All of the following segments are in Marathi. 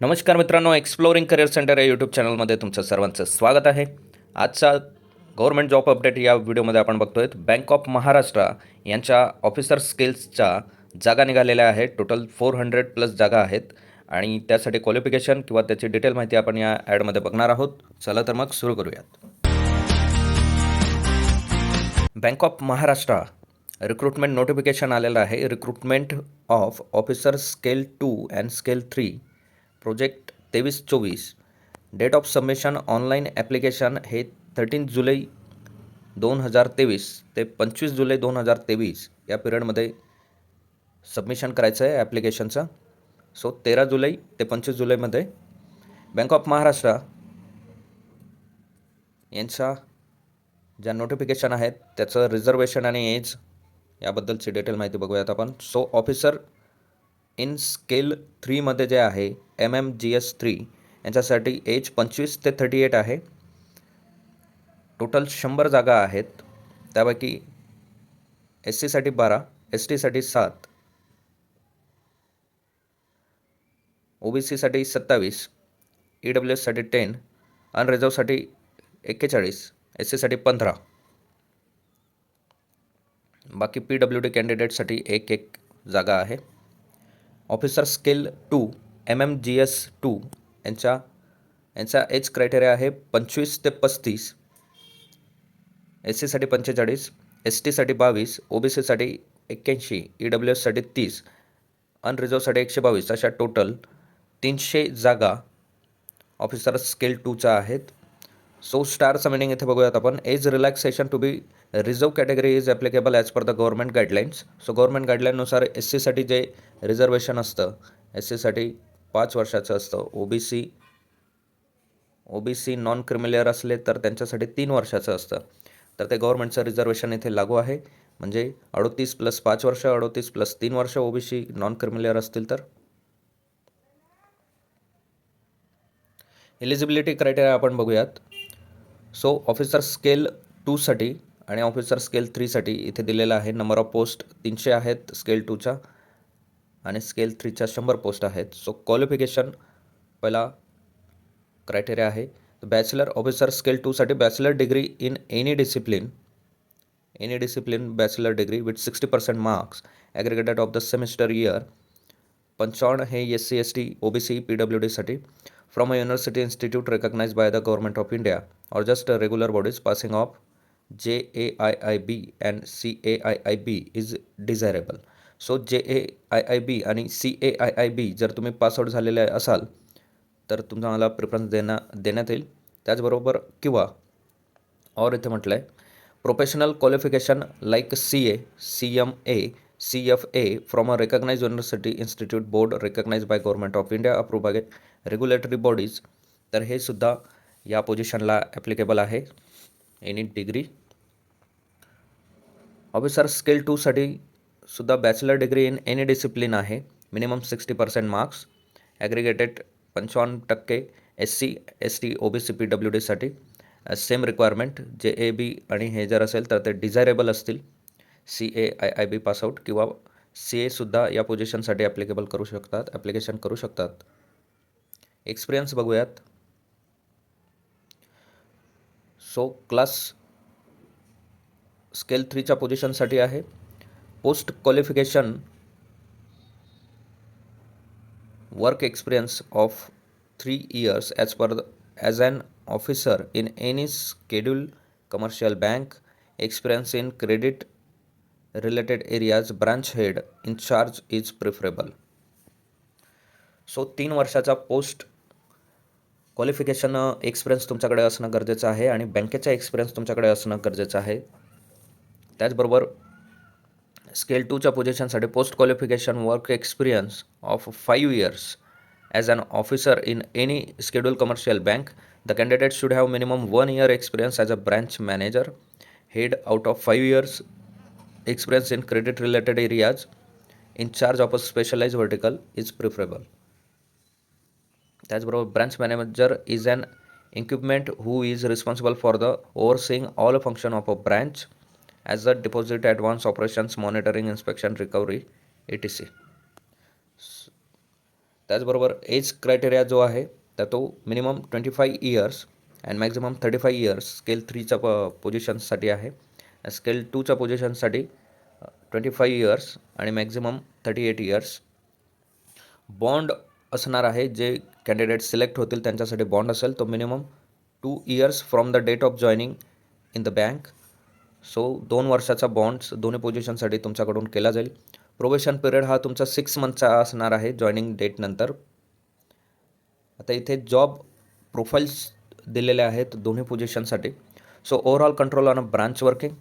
नमस्कार मित्रांनो, एक्सप्लोरिंग करिअर सेंटर या यूट्यूब चॅनलमध्ये तुमचं सर्वांचं स्वागत आहे. आजचा गव्हर्नमेंट जॉब अपडेट या व्हिडिओमध्ये आपण बघतोय. बँक ऑफ महाराष्ट्र यांच्या ऑफिसर स्किल्सच्या जागा निघालेल्या आहेत. टोटल 400+ जागा आहेत आणि त्यासाठी क्वालिफिकेशन किंवा त्याची डिटेल माहिती आपण या ॲडमध्ये बघणार आहोत. चला तर मग सुरू करूयात. Bank of Maharashtra recruitment notification आलेलं आहे. Recruitment of officer scale 2 and scale 3 project 23-24. Date of submission online application हे 13 जुलै 2023 ते 25 जुलै 2023 या पिरियडमध्ये सबमिशन करायचं आहे ॲप्लिकेशनचं. सो 13 जुलै ते 25 जुलैमध्ये बँक ऑफ महाराष्ट्र यांच्या ज्या नोटिफिकेशन आहेत त्याचं रिझर्वेशन आणि एज याबद्दलची डिटेल माहिती बघूयात आपण. सो ऑफिसर इन स्केल 3मध्ये जे आहे MMGS3 यांच्यासाठी एज 25 ते 38 आहे. टोटल 100 जागा आहेत. त्यापैकी SC साठी 12, ST साठी 7, OBC साठी 27, EWS साठी 10, अनरिझर्व साठी 41, SC साठी 15, बाकी PWD कॅन्डिडेटसाठी एक जागा आहे. ऑफिसर स्केल 2 MMGS2 यांचा एज क्रायटेरिया आहे 25 ते 35, SC साठी 45, ST साठी 22, OBC साठी 81, EWS साठी 30, अनरिझर्व साठी 122 अशा टोटल 300 जागा ऑफिसर स्केल 2च्या आहेत. सो स्टारचा मिनिंग इथे बघूयात आपण. Age relaxation to be reserve category is applicable as per the government guidelines. So government गाईडलाईननुसार SC साठी जे रिझर्वेशन असतं SC साठी 5 वर्षाचं असतं. OBC नॉन क्रिमिलियर असले तर त्यांच्यासाठी 3 वर्षाचं असतं. तर ते गव्हर्नमेंटचं रिझर्वेशन इथे लागू आहे. म्हणजे 38 + 5 वर्ष, 38 + 3 वर्ष OBC नॉन क्रिमिलियर असतील तर. एलिजिबिलिटी क्रायटेरिया आपण बघूयात. सो ऑफिसर स्केल 2साठी आणि ऑफिसर स्केल 3साठी इथे दिलेलं आहे. नंबर ऑफ पोस्ट 300 आहेत स्केल 2च्या आणि स्केल 3च्या 100 पोस्ट आहेत. सो क्वालिफिकेशन पहिला क्रायटेरिया आहे. बॅचलर ऑफिसर स्केल 2साठी bachelor degree in any discipline bachelor degree with 60% marks aggregated of the semester year. 55 हे SC ST OBC PWD साठी from a university institute recognized by the government of India और just regular bodies passing of JAIIB and CAIIB is desirable. So JAIIB आणि CAIIB जर तुम्ही पासआउट झालेले असाल तर तुम्हाला प्रिफरन्स देण्यात येईल. त्याचबरोबर किंवा और इथे म्हटलं आहे professional qualification like CA, CMA, CFA from a recognized university institute board recognized by government of India approved by regulatory bodies. तर हे सुद्धा या पोझिशनला ॲप्लिकेबल आहे. Any degree. ऑफिसर स्केल 2साठी सुद्धा bachelor degree in any discipline आहे. Minimum 60% marks aggregated 55% SC ST OBC PWD साठी. सेम रिक्वायरमेंट JAB आणि हे जर असेल तर ते डिझायरेबल असतील. CAIIB पासआउट किंवा CA सुद्धा या पोझिशनसाठी ॲप्लिकेशन करू शकतात. एक्सपिरियन्स बघूयात. सो क्लास स्केल 3च्या पोझिशनसाठी आहे. Post qualification work experience of 3 years as an officer in any schedule commercial bank. Experience in credit related areas branch head in charge is preferable. So 3 वर्षाचा पोस्ट क्वालिफिकेशन एक्सपिरियन्स तुमच्याकडे असणं गरजेचं आहे आणि बँकेचा एक्सपिरियन्स तुमच्याकडे असणं गरजेचं आहे. त्याचबरोबर स्केल 2च्या पोझिशनसाठी post qualification work experience of 5 years as an officer in any schedule commercial bank. The candidate should have minimum 1 year experience as a branch manager head out of 5 years experience in credit related areas in charge of a specialized vertical is preferable. त्याचबरोबर branch manager is an incumbent who is responsible for the overseeing all function of a branch as a deposit advance operations monitoring inspection recovery etc. त्याचबरोबर एज क्रायटेरिया जो आहे तर तो minimum 25 years and maximum 35 years scale 3च्या पोझिशन्ससाठी आहे. स्केल 2च्या पोझिशनसाठी 25 इयर्स आणि मॅक्झिमम 38 इयर्स. बॉन्ड असणार आहे, जे कॅन्डिडेट सिलेक्ट होतील त्यांच्यासाठी बॉन्ड असेल तो minimum 2 years from the date of joining in the bank. So 2 वर्षाचा बॉन्ड्स दोन्ही पोझिशनसाठी तुमच्याकडून केला जाईल. प्रोबेशन पिरियड हा तुमचा 6 मंथचा असणार आहे जॉईनिंग डेटनंतर. आता इथे जॉब प्रोफाईल्स दिलेले आहेत दोन्ही पोझिशनसाठी. So overall control on a branch working,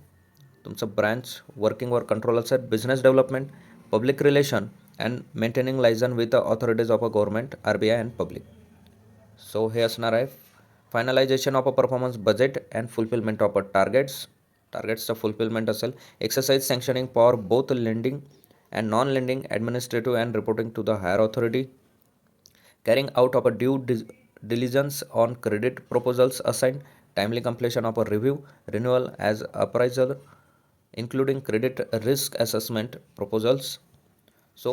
तुमचं ब्रांच वर्किंगवर कंट्रोल असेल. Business development, public relation and maintaining liaison with authorities of a government, RBI and public. So हे असणार आहे. Finalization of a performance budget and fulfilment of a टार्गेट्सचं फुलफिलमेंट असेल. Exercise sanctioning for both lending and non lending administrative and reporting to the higher authority. Carrying out of a due diligence on credit proposals assigned, timely completion of a review, renewal as appraisal, including credit risk assessment proposals. So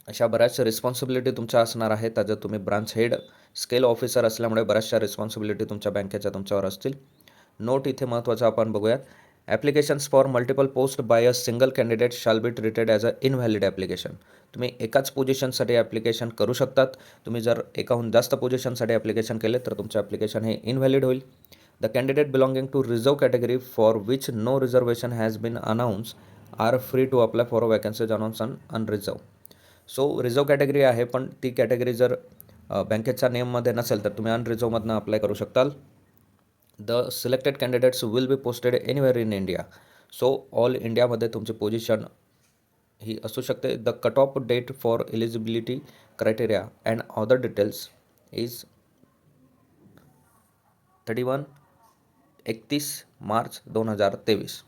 अशा बऱ्याचशा रिस्पॉन्सिबिलिटी तुमच्या असणार आहेत. त्याच्यात तुम्ही ब्रांच हेड स्केल ऑफिसर असल्यामुळे बऱ्याचशा रिस्पॉन्सिबिलिटी तुमच्या बँकेच्या तुमच्यावर असतील. नोट इथे महत्त्वाचं आपण बघूयात. Applications for multiple post by a single candidate shall be treated as a invalid application. तुम्ही एकाच पोझिशनसाठी ॲप्लिकेशन करू शकतात. तुम्ही जर एकाहून जास्त पोझिशनसाठी ॲप्लिकेशन केले तर तुमचे ॲप्लिकेशन हे इनव्हॅलिड होईल. The candidate belonging to reserve category for which no reservation has been announce are free to apply for a vacancies announce on unreserve. So reserve category आहे, पण ती कॅटेगरी जर बँकेच्या नेममध्ये नसेल तर तुम्ही अनरिझर्वमधनं अप्लाय करू शकताल. The selected candidates will be posted anywhere in India. So all इंडियामध्ये तुमची पोझिशन ही असू शकते. The cut off date for eligibility criteria and other details is 31 March 2023.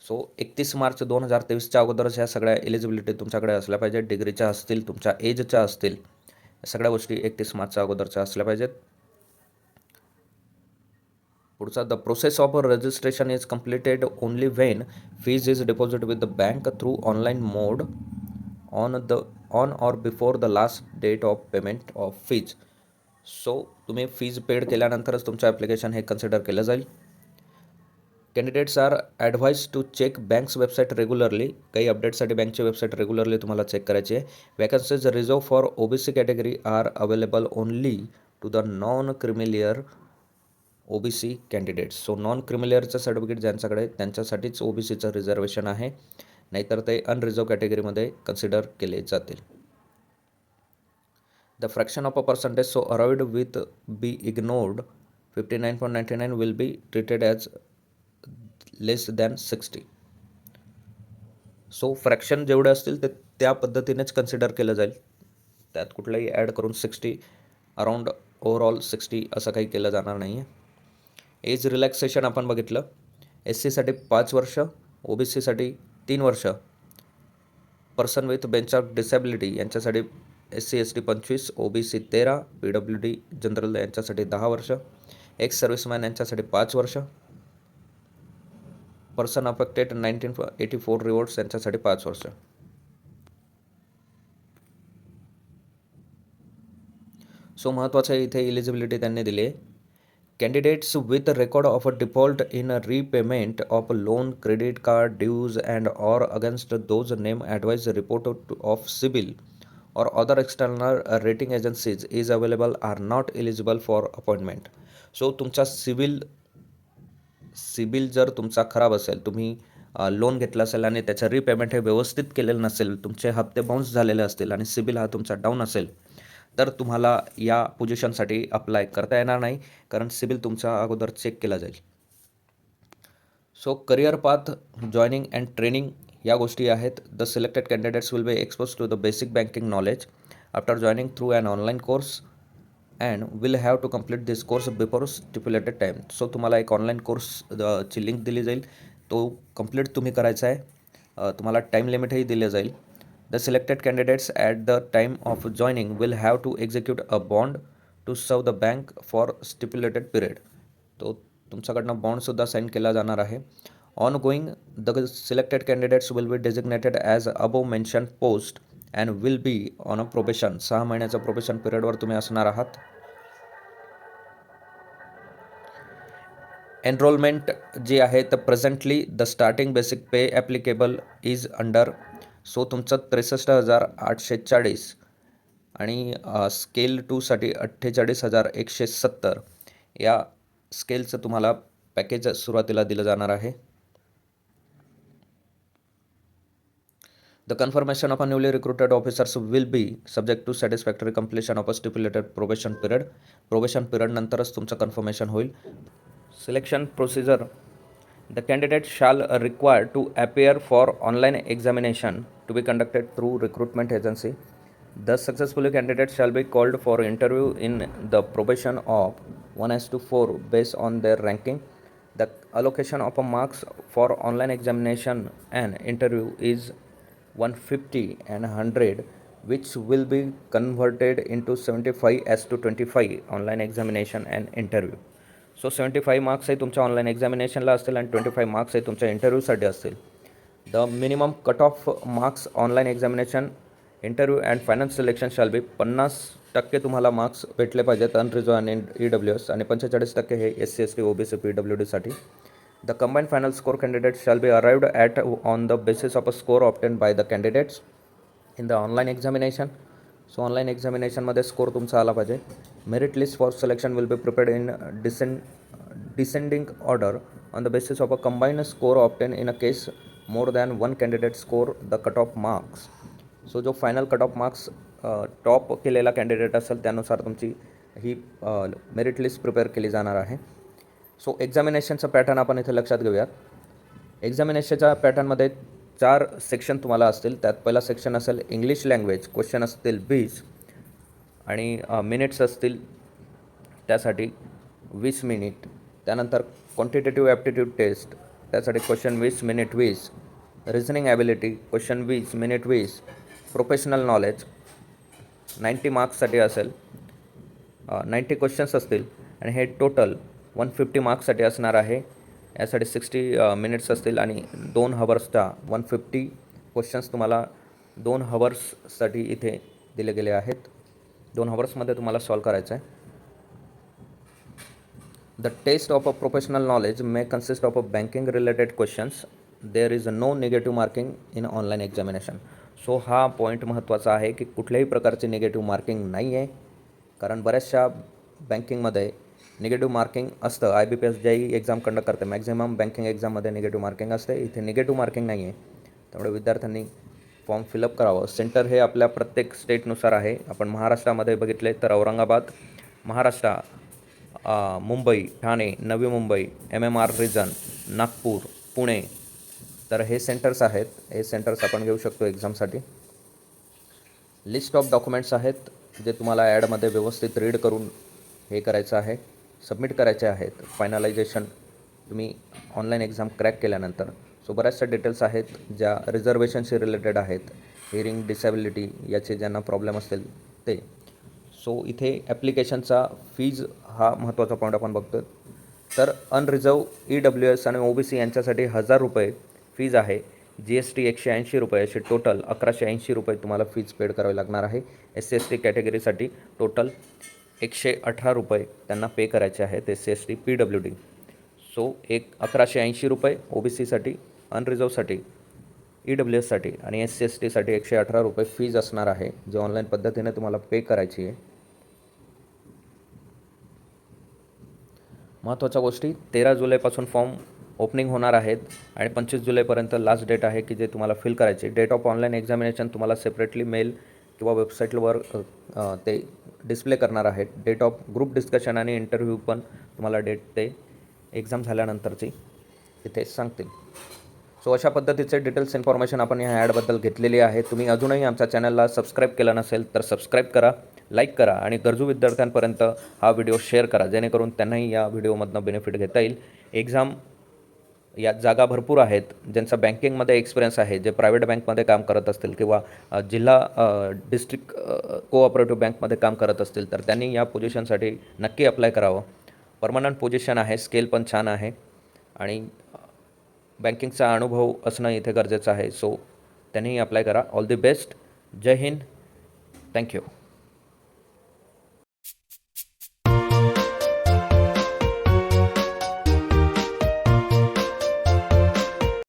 So 31 March 2023च्या अगोदरच ह्या सगळ्या एलिजिबिलिटी तुमच्याकडे असल्या पाहिजेत. डिग्रीच्या असतील, तुमच्या एजच्या असतील, या सगळ्या गोष्टी 31 मार्चच्या अगोदरच्या असल्या पाहिजेत. पुढचा, the process of registration is completed only when fees is deposit with the bank through online mode on or before the last date of payment of fees. So तुम्ही फीज पेड केल्यानंतरच तुमचं ॲप्लिकेशन हे कन्सिडर केलं जाईल. Candidates are advise to check banks website regularly. काही अपडेटसाठी बँकची वेबसाईट रेग्युलरली तुम्हाला चेक करायची आहे. Vacancies reserve for OBC category are available only to the non creamy layer OBC candidates. So non क्रिमिलियरचं सर्टिफिकेट ज्यांच्याकडे त्यांच्यासाठीच OBCचं रिझर्वेशन आहे, नाहीतर ते अनरिझर्व कॅटेगरीमध्ये कन्सिडर केले जातील. The fraction of a percentage so arrived with be ignored 59.99 will be treated as less than 60. So fraction जेवढे असतील ते त्या पद्धतीनेच कन्सिडर केलं जाईल. त्यात कुठलंही ॲड करून 60 अराउंड ओव्हरऑल 60 असं काही केलं जाणार नाही आहे. एज रिलॅक्सेशन आपण बघितलं. SCसाठी 5 वर्ष, OBCसाठी 3 वर्ष, person with bench of disability यांच्यासाठी SC/ST 25, OBC 13, PWD जनरल यांच्यासाठी 10 वर्ष, एक्स सर्व्हिसमॅन यांच्यासाठी 5 वर्ष, पर्सन अफेक्टेड 1984 रिवॉर्ड्स यांच्यासाठी 5 वर्ष. सो महत्त्वाचं इथे इलिजिबिलिटी त्यांनी दिली आहे. Candidates with record of a default in repayment of loan, credit card dues and or against those name adverse report of CIBIL or other external rating agencies is available are not eligible for appointment. So तुमचा सिबिल जर तुमचा खराब असेल, तुम्ही लोन घेतलं असेल आणि त्याचं रिपेमेंट हे व्यवस्थित केलेलं नसेल, तुमचे हप्ते बाउन्स झालेले असतील आणि सिबिल हा तुमचा डाऊन असेल, तर तुम्हाला या पोझिशनसाठी अप्लाय करता येणार नाही, कारण सिबिल तुमचा अगोदर चेक केला जाईल. So career path, joining and training या गोष्टी आहेत. The selected candidates will be expose to the basic banking knowledge after joining through an online course and will have to complete this course before stipulated time. So तुम्हाला एक ऑनलाईन कोर्सची लिंक दिली जाईल, तो कम्प्लीट तुम्ही करायचा आहे. तुम्हाला टाईम लिमिटही दिले जाईल. The selected candidates at the time of joining will have to execute a bond to serve the bank for stipulated period. तो तुमच्याकडनं बॉन्डसुद्धा साईन केला जाणार आहे. Ongoing, the selected candidates will be designated as above mentioned post and will be on a probation. 6 महिन्याचा प्रोबेशन पिरियडवर तुम्ही असणार आहात. एनरोलमेंट जी आहे तर presently the starting basic pay applicable is under. So तुमचं 63,840 आणि स्केल 2साठी 48,170 या स्केलचं तुम्हाला पॅकेज सुरुवातीला दिलं जाणार आहे. The confirmation of a newly recruited officers will be subject to satisfactory completion of a stipulated probation period. Probation period नंतरच तुमचं कन्फर्मेशन होईल. Selection procedure. The candidate shall require to appear for online examination to be conducted through recruitment agency. The successful candidate shall be called for interview in the probation of 1:4 based on their ranking. The allocation of a marks for online examination and interview is 150 and 100, which will be converted into 75 as to 25 online examination and interview. So 75 marks हे तुमच्या ऑनलाईन एक्झामिनेशनला असतील आणि 25 मार्क्स हे तुमच्या इंटरव्ह्यूसाठी असतील. The minimum cut off marks online examination, interview and final selection shall be 50% तुम्हाला मार्क्स भेटले पाहिजेत अनरिझर्व आणि EWS आणि 45% हे SC ST OBC PWDसाठी. The combined final score candidate shall be arrived at on the basis of a score obtain by the candidates in the online examination. So online एक्झामिनेशनमध्ये स्कोर तुमचा आला पाहिजे. Merit list for selection will be prepared in descending order on the basis of a combined score obtain in a case more than one candidate score the cut off marks. So जो final cut off marks top केलेला कॅन्डिडेट असेल त्यानुसार तुमची ही मेरिट लिस्ट प्रिपेअर केली जाणार आहे. सो एक्झामिनेशनचं पॅटर्न आपण इथे लक्षात घेऊयात. एक्झामिनेशनच्या पॅटर्नमध्ये 4 सेक्शन तुम्हाला असतील. त्यात पहिला सेक्शन असेल इंग्लिश लँग्वेज, क्वेश्चन असतील 20 आणि मिनिट्स असतील त्यासाठी 20 मिनिट. त्यानंतर क्वांटिटेटिव्ह ॲप्टिट्यूड टेस्ट त्यासाठी question 20 minute 20. Reasoning ability question 20 minute 20. Professional knowledge 90 मार्क्ससाठी असेल. 90 क्वेश्चन्स असतील आणि हे टोटल 150 मार्क्ससाठी असणार आहे. यासाठी 60 मिनिट्स असतील आणि 2 हवर्सचा 150 क्वेश्चन्स तुम्हाला 2 हवर्ससाठी इथे दिले गेले आहेत. 2 हवर्समध्ये तुम्हाला सॉल्व करायचं आहे. The test of a professional knowledge may consist of a banking related questions. There is no negative marking in online examination. So हा पॉईंट महत्त्वाचा आहे की कुठल्याही प्रकारची निगेटिव्ह मार्किंग नाही आहे. कारण बऱ्याचशा बँकिंगमध्ये निगेटिव्ह मार्किंग असतं. IBPS ज्याही एक्झाम कंडक्ट करते मॅक्झिमम बँकिंग एक्झाममध्ये निगेटिव्ह मार्किंग असते. इथे निगेटिव्ह मार्किंग नाही आहे. त्यामुळे विद्यार्थ्यांनी फॉर्म फिलअप करावं. सेंटर हे आपल्या प्रत्येक स्टेटनुसार आहे. आपण महाराष्ट्रामध्ये बघितले तर औरंगाबाद, महाराष्ट्र, मुंबई, ठाणे, नवी मुंबई, MMR रिजन, नागपूर, पुणे, तर हे सेंटर्स आहेत. हे सेंटर्स आपण घेऊ शकतो एक्झामसाठी. लिस्ट ऑफ डॉक्युमेंट्स आहेत जे तुम्हाला ॲडमध्ये व्यवस्थित रीड करून हे करायचं आहे, सबमिट करायचे आहेत. फायनलायझेशन तुम्ही ऑनलाईन एक्झाम क्रॅक केल्यानंतर. सो बऱ्याचशा डिटेल्स आहेत ज्या रिझर्वेशनशी रिलेटेड आहेत. हिअरिंग डिसॅबिलिटी याचे ज्यांना प्रॉब्लेम असतील ते. सो इथे ॲप्लिकेशनचा फीज हा महत्त्वाचा पॉईंट आपण बघतो. तर अनरिझर्व EWS आणि OBC यांच्यासाठी 1,000 रुपये फीज आहे. GST 180 रुपये असे टोटल 1,180 रुपये तुम्हाला फीज पेड करावी लागणार आहे. SC ST कॅटेगरीसाठी टोटल 118 रुपये त्यांना पे करायचे आहेत SC ST PWD. सो 1,180 रुपये OBCसाठी, अनरिझर्वसाठी, EWSसाठी आणि SC STसाठी 118 रुपये फीज असणार आहे जे ऑनलाईन पद्धतीने तुम्हाला पे करायची आहे. महत्त्वाच्या गोष्टी 13 जुलैपासून फॉर्म ओपनिंग होणार आहेत आणि 25 जुलैपर्यंत लास्ट डेट आहे की जे तुम्हाला फिल करायचे. डेट ऑफ ऑनलाईन एक्झामिनेशन तुम्हाला सेपरेटली मेल किंवा वेबसाईटवर ते डिस्प्ले करणार आहेत. डेट ऑफ ग्रुप डिस्कशन आणि इंटरव्ह्यू पण तुम्हाला डेट ते एक्झाम झाल्यानंतरची तिथे सांगतील. सो अशा पद्धतीचे डिटेल्स इन्फॉर्मेशन आपण ह्या ॲडबद्दल घेतलेली आहे. तुम्ही अजूनही आमच्या चॅनलला सबस्क्राईब केलं नसेल तर सबस्क्राईब करा, लाईक करा आणि गरजू विद्यार्थ्यांपर्यंत हा व्हिडिओ शेअर करा जेणेकरून त्यांनाही या व्हिडिओमधनं बेनिफिट घेता येईल. एक्झाम या जागा भरपूर आहेत. ज्यांचा बँकिंगमध्ये एक्सपिरियन्स आहे, जे प्रायव्हेट बँकमध्ये काम करत असतील किंवा जिल्हा डिस्ट्रिक्ट कोऑपरेटिव्ह बँकमध्ये काम करत असतील तर त्यांनी या पोझिशनसाठी नक्की अप्लाय करावं. परमनंट पोझिशन आहे, स्केल पण छान आहे आणि बँकिंगचा अनुभव असणं इथे गरजेचं आहे. सो त्यांनीही अप्लाय करा. All the best. जय हिंद. थँक्यू.